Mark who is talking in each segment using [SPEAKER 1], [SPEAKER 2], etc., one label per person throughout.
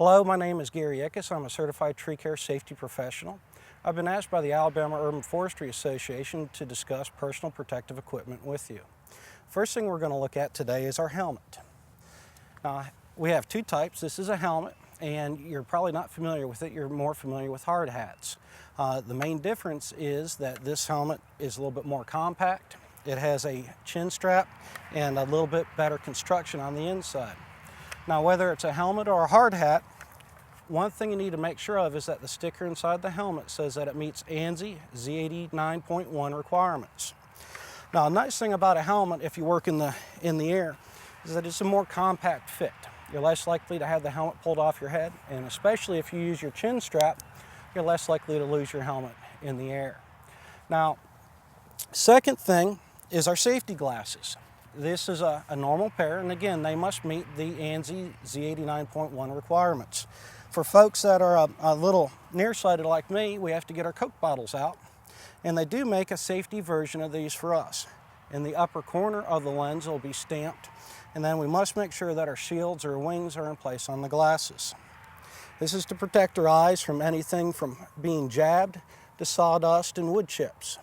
[SPEAKER 1] Hello, my name is Gary Ickes. I'm a certified tree care safety professional. I've been asked by the Alabama Urban Forestry Association to discuss personal protective equipment with you. First thing we're going to look at today is our helmet. We have two types. This is a helmet, and you're probably not familiar with it. You're more familiar with hard hats. The main difference is that this helmet is a little bit more compact. It has a chin strap and a little bit better construction on the inside. Now, whether it's a helmet or a hard hat, one thing you need to make sure of is that the sticker inside the helmet says that it meets ANSI Z89.1 requirements. Now, a nice thing about a helmet, if you work in the air, is that it's a more compact fit. You're less likely to have the helmet pulled off your head, and especially if you use your chin strap, you're less likely to lose your helmet in the air. Now, second thing is our safety glasses. This is a normal pair, and again, they must meet the ANSI Z89.1 requirements. For folks that are a little nearsighted like me, we have to get our Coke bottles out, and they do make a safety version of these for us. In the upper corner of the lens, it'll be stamped, and then we must make sure that our shields or wings are in place on the glasses. This is to protect our eyes from anything from being jabbed to sawdust and wood chips.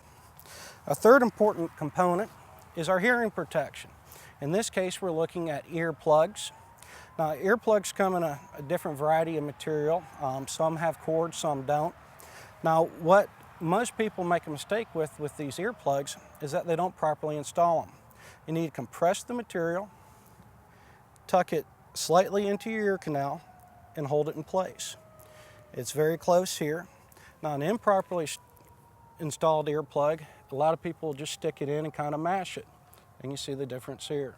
[SPEAKER 1] A third important component is our hearing protection. In this case, we're looking at earplugs. Now, earplugs come in a different variety of material. Some have cords, some don't. Now, what most people make a mistake with these earplugs is that they don't properly install them. You need to compress the material, tuck it slightly into your ear canal, and hold it in place. It's very close here. Now, an improperly installed earplug, a lot of people will just stick it in and kind of mash it, and you see the difference here.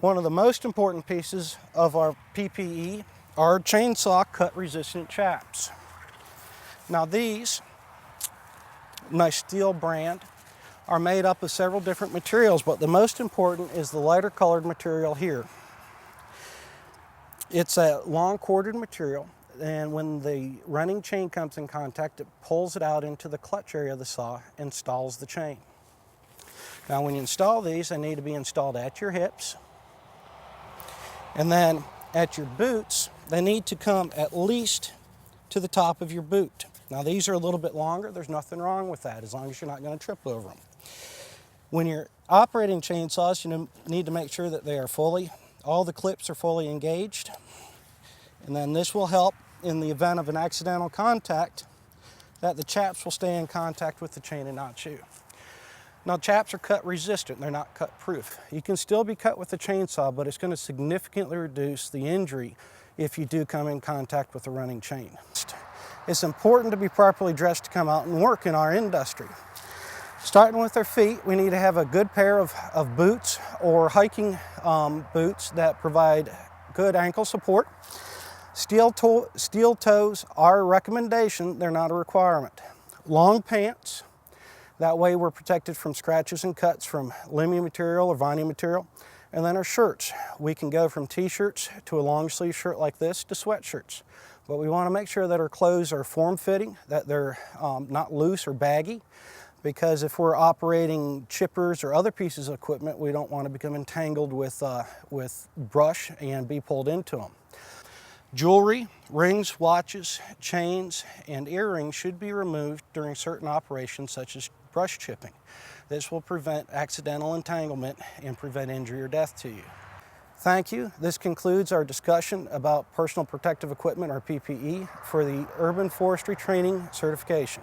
[SPEAKER 1] One of the most important pieces of our PPE are chainsaw cut resistant chaps. Now, these nice steel brand are made up of several different materials, but the most important is the lighter colored material here. It's a long corded material, and when the running chain comes in contact, it pulls it out into the clutch area of the saw and stalls the chain. Now, when you install these, they need to be installed at your hips, and then at your boots, they need to come at least to the top of your boot. Now, these are a little bit longer. There's nothing wrong with that as long as you're not going to trip over them. When you're operating chainsaws, you need to make sure that they are all the clips are fully engaged. And then this will help in the event of an accidental contact that the chaps will stay in contact with the chain and not you. Now, chaps are cut resistant, they're not cut proof. You can still be cut with a chainsaw, but it's going to significantly reduce the injury if you do come in contact with the running chain. It's important to be properly dressed to come out and work in our industry. Starting with our feet, we need to have a good pair of boots or hiking boots that provide good ankle support. Steel toes are a recommendation, they're not a requirement. Long pants, that way we're protected from scratches and cuts from limbing material or vinyl material. And then our shirts, we can go from t-shirts to a long sleeve shirt like this to sweatshirts. But we want to make sure that our clothes are form-fitting, that they're not loose or baggy, because if we're operating chippers or other pieces of equipment, we don't want to become entangled with brush and be pulled into them. Jewelry, rings, watches, chains, and earrings should be removed during certain operations such as brush chipping. This will prevent accidental entanglement and prevent injury or death to you. Thank you. This concludes our discussion about personal protective equipment, or PPE, for the Urban Forestry Training Certification.